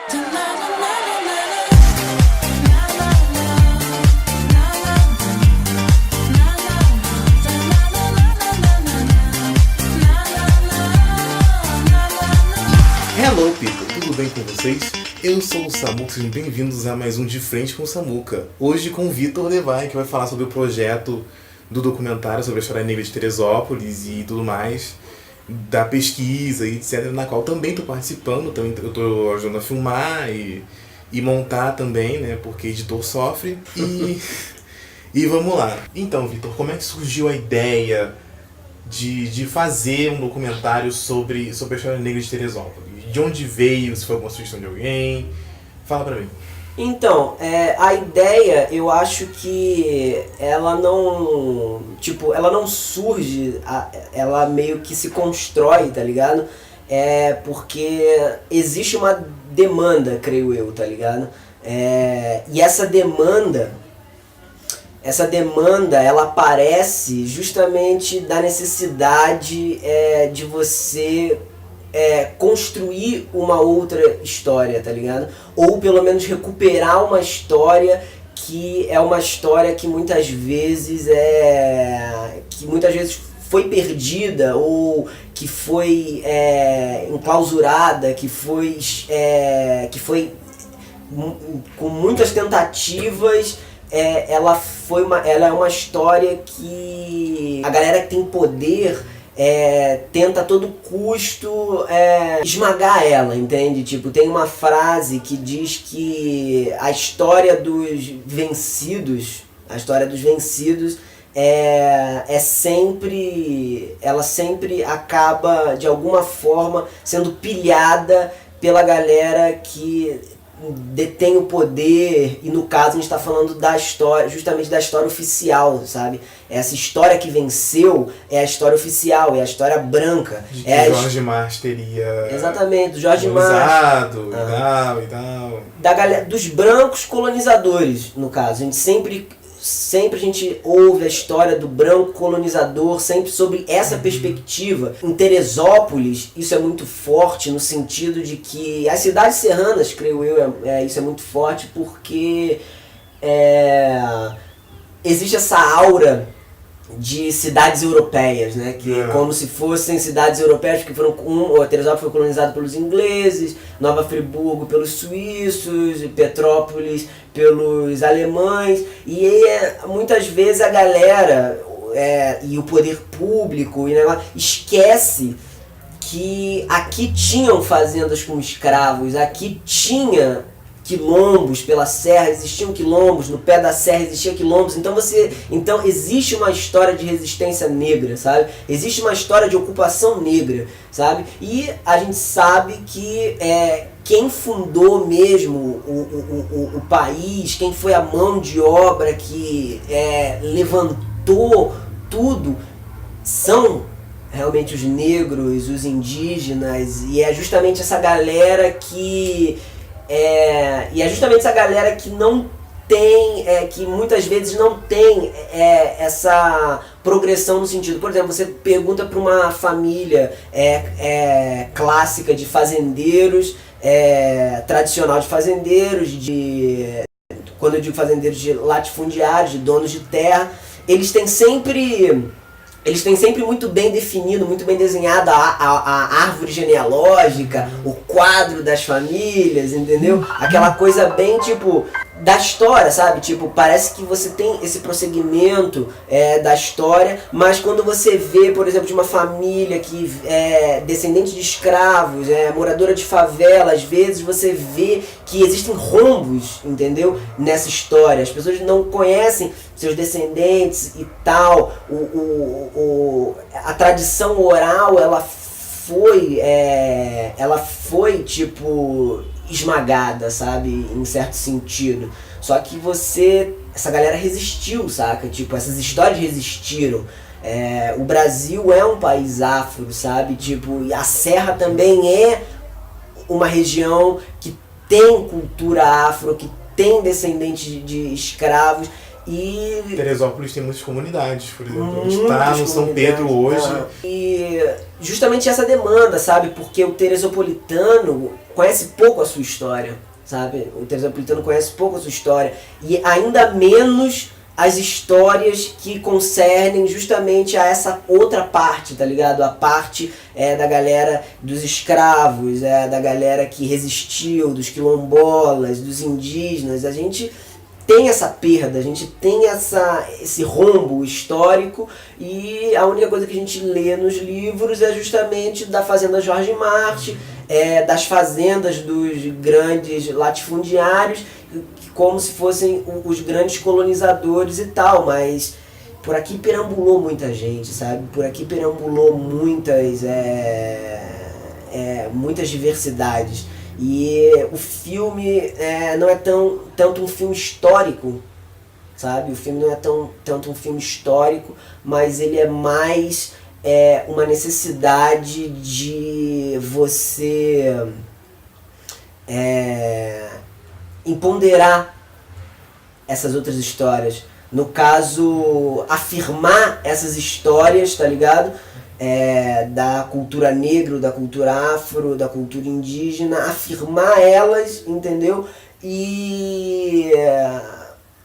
Hello people, tudo bem com vocês? Eu sou o Samuca, sejam bem-vindos a mais um De Frente com o Samuca. Hoje com o Vitor Levay, que vai falar sobre o projeto do documentário sobre a história negra de Teresópolis e tudo mais, da pesquisa e etc, na qual também estou participando, eu estou ajudando a filmar e montar também, né, porque editor sofre. E vamos lá. Então, Vitor, como é que surgiu a ideia de fazer um documentário sobre a história negra de Teresópolis? De onde veio? Se foi alguma sugestão de alguém? Fala pra mim. Então, a ideia, eu acho que ela não surge, ela meio que se constrói, tá ligado? Porque existe uma demanda, creio eu, tá ligado? E essa demanda, ela aparece justamente da necessidade de você construir uma outra história, tá ligado? Ou pelo menos recuperar uma história que é uma história que muitas vezes foi perdida ou que foi enclausurada, que foi com muitas tentativas. Ela é uma história que a galera que tem poder tenta a todo custo esmagar ela, entende? Tipo, tem uma frase que diz que a história dos vencidos ela sempre acaba de alguma forma sendo pilhada pela galera que detém o poder, e no caso a gente está falando da história, justamente da história oficial, sabe? Essa história que venceu é a história oficial, é a história branca. De que Jorge Marx teria... Exatamente, do Jorge Marx. E tal. Da galera, dos brancos colonizadores, no caso. A gente sempre a gente ouve a história do branco colonizador, sempre sobre essa perspectiva. Em Teresópolis, isso é muito forte no sentido de que as cidades serranas, creio eu, isso é muito forte porque existe essa aura de cidades europeias, né? Que como se fossem cidades europeias, porque Teresópolis foi colonizado pelos ingleses, Nova Friburgo pelos suíços, Petrópolis pelos alemães, e muitas vezes a galera e o poder público esquece que aqui tinham fazendas com escravos, aqui tinha quilombos pela serra, existiam quilombos, no pé da serra existiam quilombos, então existe uma história de resistência negra, sabe? Existe uma história de ocupação negra, sabe? E a gente sabe que quem fundou mesmo o país, quem foi a mão de obra que levantou tudo, são realmente os negros, os indígenas, e é justamente essa galera que não tem, que muitas vezes não tem essa progressão no sentido. Por exemplo, você pergunta para uma família clássica de fazendeiros, tradicional de fazendeiros, quando eu digo fazendeiros, de latifundiários, de donos de terra, eles têm sempre muito bem definido, muito bem desenhada a árvore genealógica, o quadro das famílias, entendeu? Aquela coisa bem, tipo, da história, sabe? Tipo, parece que você tem esse prosseguimento da história, mas quando você vê, por exemplo, de uma família que é descendente de escravos, moradora de favela, às vezes você vê que existem rombos, entendeu? Nessa história. As pessoas não conhecem seus descendentes e tal. A tradição oral, ela foi tipo esmagada, sabe, em certo sentido. Só que essa galera resistiu, saca? Tipo, essas histórias resistiram. O Brasil é um país afro, sabe? Tipo, e a Serra também é uma região que tem cultura afro, que tem descendentes de escravos, E Teresópolis tem muitas comunidades, por exemplo. A gente tá no São Pedro hoje. E justamente essa demanda, sabe? Porque o teresopolitano conhece pouco a sua história, sabe? O teresopolitano conhece pouco a sua história. E ainda menos as histórias que concernem justamente a essa outra parte, tá ligado? A parte da galera dos escravos, da galera que resistiu, dos quilombolas, dos indígenas. A gente tem essa perda, a gente tem esse rombo histórico, e a única coisa que a gente lê nos livros é justamente da Fazenda Jorge Marti, das fazendas dos grandes latifundiários, como se fossem os grandes colonizadores e tal, mas por aqui perambulou muita gente, sabe? Por aqui perambulou muitas diversidades. E o filme não é tanto um filme histórico, sabe? O filme não é tanto um filme histórico, mas ele é mais uma necessidade de você empoderar essas outras histórias. No caso, afirmar essas histórias, tá ligado? Da cultura negra, da cultura afro, da cultura indígena, afirmar elas, entendeu? E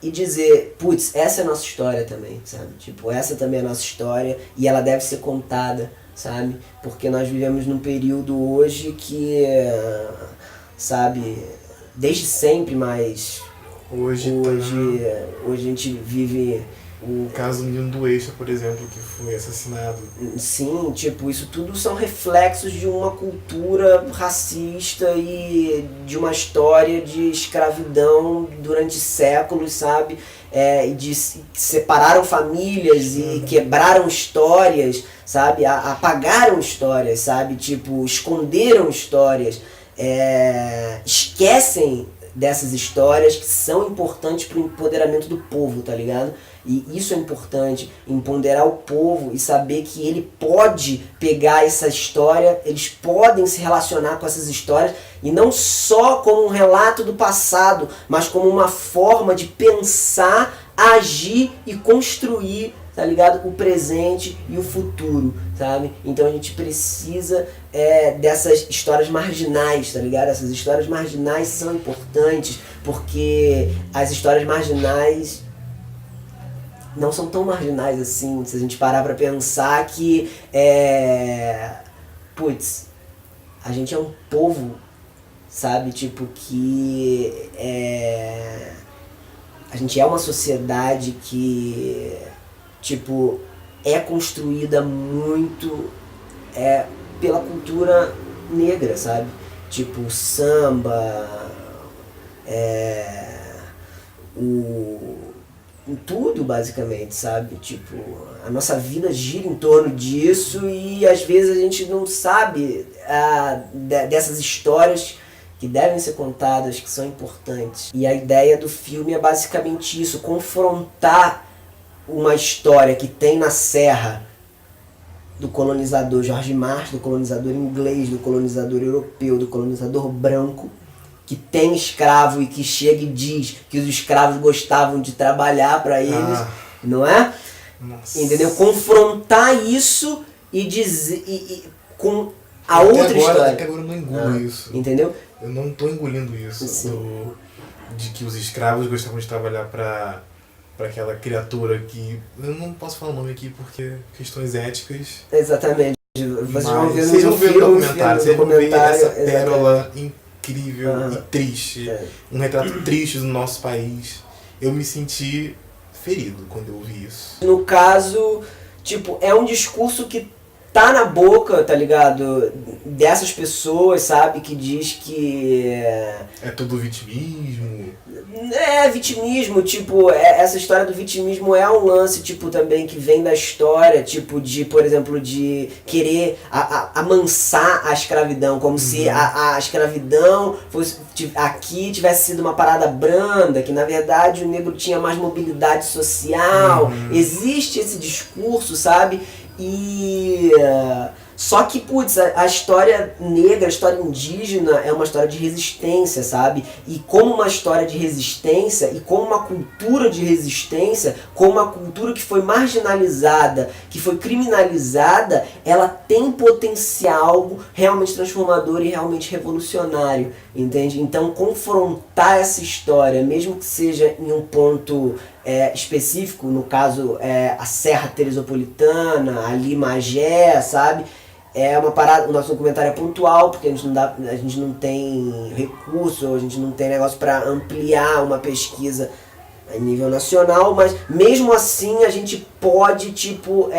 dizer, putz, essa é a nossa história também, sabe? Tipo, essa também é a nossa história e ela deve ser contada, sabe? Porque nós vivemos num período hoje que, sabe, desde sempre, mas hoje a gente vive... O caso do menino do Eixo, por exemplo, que foi assassinado. Sim, tipo, isso tudo são reflexos de uma cultura racista e de uma história de escravidão durante séculos, sabe? E separaram famílias e quebraram histórias, sabe? Apagaram histórias, sabe? Tipo, esconderam histórias. Esquecem dessas histórias que são importantes para o empoderamento do povo, tá ligado? E isso é importante, empoderar o povo e saber que ele pode pegar essa história, eles podem se relacionar com essas histórias, e não só como um relato do passado, mas como uma forma de pensar, agir e construir, tá ligado? O presente e o futuro, sabe? Então a gente precisa dessas histórias marginais, tá ligado? Essas histórias marginais são importantes, porque as histórias marginais não são tão marginais assim, se a gente parar pra pensar que, putz, a gente é um povo, sabe, tipo, que a gente é uma sociedade que, tipo, é construída muito pela cultura negra, sabe? Tipo, o samba, tudo basicamente, sabe? Tipo, a nossa vida gira em torno disso e às vezes a gente não sabe dessas histórias que devem ser contadas, que são importantes. E a ideia do filme é basicamente isso, confrontar uma história que tem na Serra do colonizador Jorge Marti, do colonizador inglês, do colonizador europeu, do colonizador branco, que tem escravo e que chega e diz que os escravos gostavam de trabalhar para eles, não é? Nossa. Entendeu? Confrontar isso e dizer com a outra história. Até agora eu não engulo isso. Entendeu? Eu não tô engolindo isso de que os escravos gostavam de trabalhar para aquela criatura que... Eu não posso falar o nome aqui porque questões éticas. Vocês vão ver no documentário, vocês vão ver essa pérola incrível e triste. Um retrato triste do nosso país. Eu me senti ferido quando eu ouvi isso. No caso, tipo, é um discurso que tá na boca, tá ligado? Dessas pessoas, sabe? Que diz que... É tudo vitimismo. Vitimismo, tipo, essa história do vitimismo é um lance, tipo, também que vem da história, tipo, de, por exemplo, de querer amansar a escravidão, como se a escravidão fosse, aqui tivesse sido uma parada branda, que na verdade o negro tinha mais mobilidade social. Existe esse discurso, sabe? E Só que, putz, a história negra, a história indígena é uma história de resistência, sabe? E como uma história de resistência, e como uma cultura de resistência, como uma cultura que foi marginalizada, que foi criminalizada, ela tem potencial realmente transformador e realmente revolucionário, entende? Então, confrontar essa história, mesmo que seja em um ponto específico, no caso a Serra Teresopolitana, ali Magé, sabe? É uma parada, o nosso documentário é pontual, porque a gente não tem recurso, a gente não tem negócio para ampliar uma pesquisa a nível nacional, mas mesmo assim a gente pode, tipo,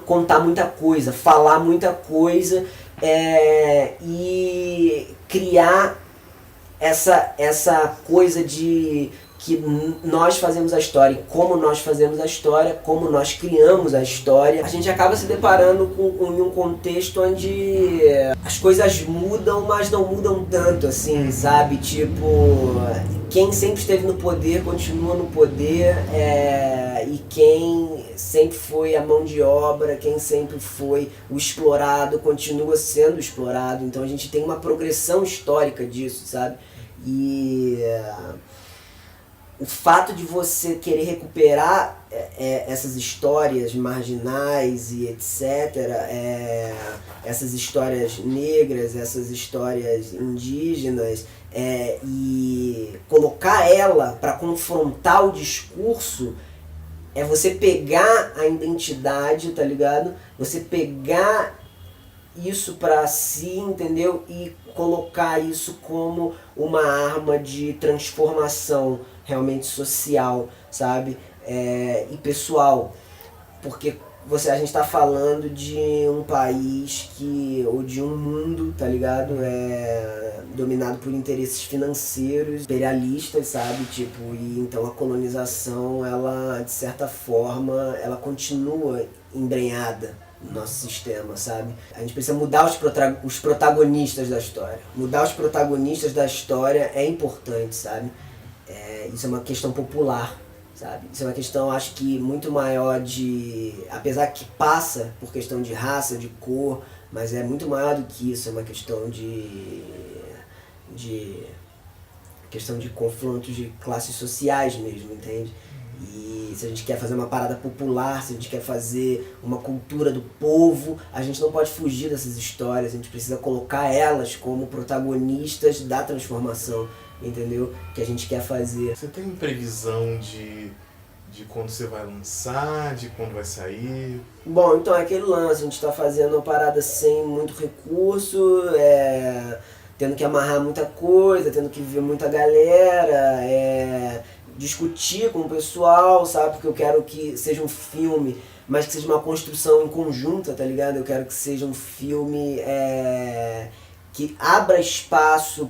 contar muita coisa, falar muita coisa e criar essa coisa de que nós fazemos a história, e como nós fazemos a história, como nós criamos a história, a gente acaba se deparando com um contexto onde as coisas mudam, mas não mudam tanto, assim, sabe? Tipo, quem sempre esteve no poder continua no poder, e quem sempre foi a mão de obra, quem sempre foi o explorado, continua sendo explorado. Então a gente tem uma progressão histórica disso, sabe? E o fato de você querer recuperar essas histórias marginais e etc., essas histórias negras, essas histórias indígenas, e colocar ela para confrontar o discurso, é você pegar a identidade, tá ligado? Você pegar isso pra si, entendeu? E colocar isso como uma arma de transformação realmente social, sabe? E pessoal. Porque a gente tá falando de um país ou de um mundo, tá ligado? Dominado por interesses financeiros, imperialistas, sabe? Tipo, e então a colonização, ela, de certa forma, ela continua embrenhada no nosso sistema, sabe? A gente precisa mudar os protagonistas da história. Mudar os protagonistas da história é importante, sabe? Isso é uma questão popular, sabe? Isso é uma questão, acho que, muito maior apesar que passa por questão de raça, de cor, mas é muito maior do que isso, é uma questão questão de confrontos de classes sociais mesmo, entende? E se a gente quer fazer uma parada popular, se a gente quer fazer uma cultura do povo, a gente não pode fugir dessas histórias, a gente precisa colocar elas como protagonistas da transformação, entendeu? Que a gente quer fazer. Você tem previsão de quando você vai lançar, de quando vai sair? Bom, então é aquele lance, a gente tá fazendo uma parada sem muito recurso, tendo que amarrar muita coisa, tendo que ver muita galera, discutir com o pessoal, sabe? Porque eu quero que seja um filme, mas que seja uma construção em conjunta, tá ligado? Eu quero que seja um filme que abra espaço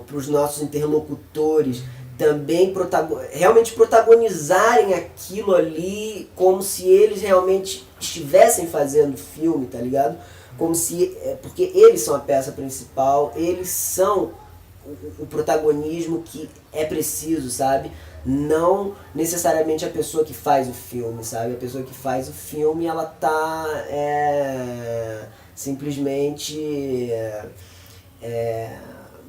pros nossos interlocutores também realmente protagonizarem aquilo ali como se eles realmente estivessem fazendo filme, tá ligado? Como se, porque eles são a peça principal, eles são o protagonismo que é preciso, sabe? Não necessariamente a pessoa que faz o filme, sabe? A pessoa que faz o filme, ela tá simplesmente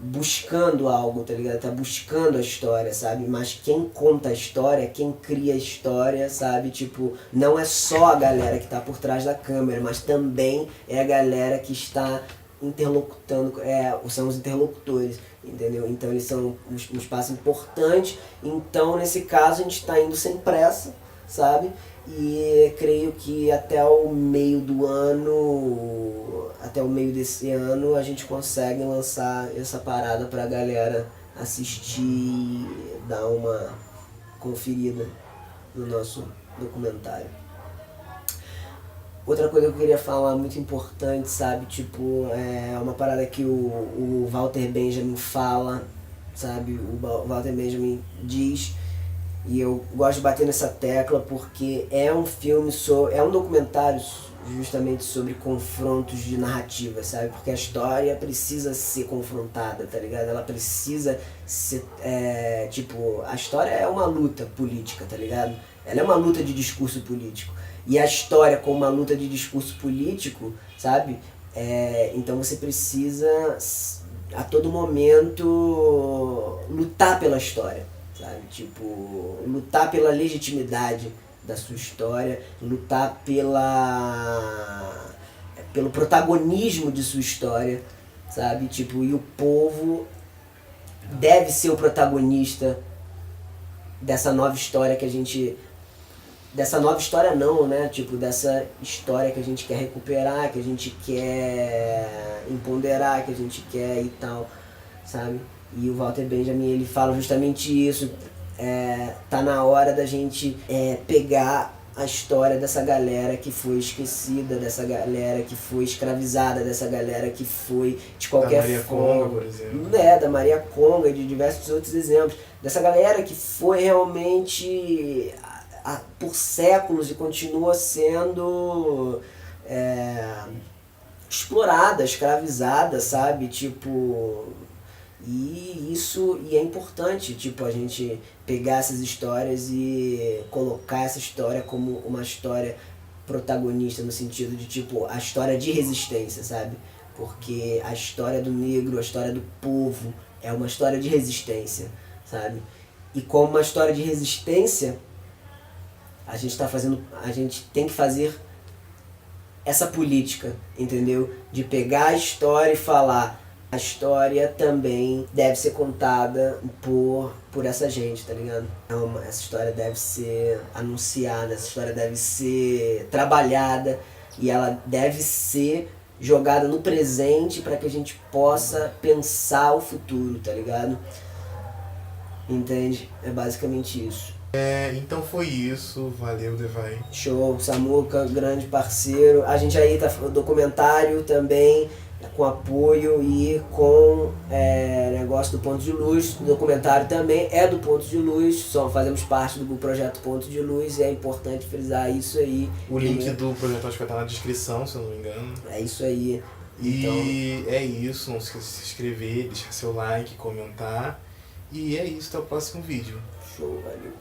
buscando algo, tá ligado? Tá buscando a história, sabe? Mas quem conta a história, quem cria a história, sabe? Tipo, não é só a galera que tá por trás da câmera, mas também é a galera que está interlocutando, são os interlocutores, entendeu? Então eles são um espaço importante, então nesse caso a gente está indo sem pressa, sabe? E creio que até o meio desse ano, a gente consegue lançar essa parada pra galera assistir, dar uma conferida no nosso documentário. Outra coisa que eu queria falar muito importante, sabe, tipo, é uma parada que o Walter Benjamin fala, sabe, o Walter Benjamin diz, e eu gosto de bater nessa tecla porque é um filme, é um documentário justamente sobre confrontos de narrativa, sabe, porque a história precisa ser confrontada, tá ligado, ela precisa ser, tipo, a história é uma luta política, tá ligado, ela é uma luta de discurso político. e a história como uma luta de discurso político, sabe? Então você precisa a todo momento lutar pela história, sabe? Tipo, lutar pela legitimidade da sua história, lutar pelo protagonismo de sua história, sabe? Tipo, e o povo deve ser o protagonista dessa nova história que a gente... Dessa nova história não, né? Tipo, dessa história que a gente quer recuperar, que a gente quer empoderar, que a gente quer e tal, sabe? E o Walter Benjamin, ele fala justamente isso. Tá na hora da gente pegar a história dessa galera que foi esquecida, dessa galera que foi escravizada, dessa galera que foi de qualquer forma. Da Maria Conga, por exemplo. Da Maria Conga e de diversos outros exemplos. Dessa galera que foi realmente por séculos e continua sendo explorada, escravizada, sabe? Tipo... E é importante, tipo, a gente pegar essas histórias e colocar essa história como uma história protagonista, no sentido de, tipo, a história de resistência, sabe? Porque a história do negro, a história do povo é uma história de resistência, sabe? E como uma história de resistência, a gente tem que fazer essa política, entendeu? De pegar a história e falar... A história também deve ser contada por essa gente, tá ligado? Essa história deve ser anunciada, essa história deve ser trabalhada e ela deve ser jogada no presente para que a gente possa pensar o futuro, tá ligado? Entende? É basicamente isso. Então foi isso, valeu, Devai. Show, Samuca, grande parceiro. A gente aí tá documentário também, com apoio e com negócio do Ponto de Luz. O documentário também é do Ponto de Luz, só fazemos parte do projeto Ponto de Luz e é importante frisar isso aí. O link do projeto acho que vai estar na descrição, se eu não me engano. É isso aí. E é isso, não se esqueça de se inscrever, deixar seu like, comentar. E é isso, até o próximo vídeo. Show, valeu.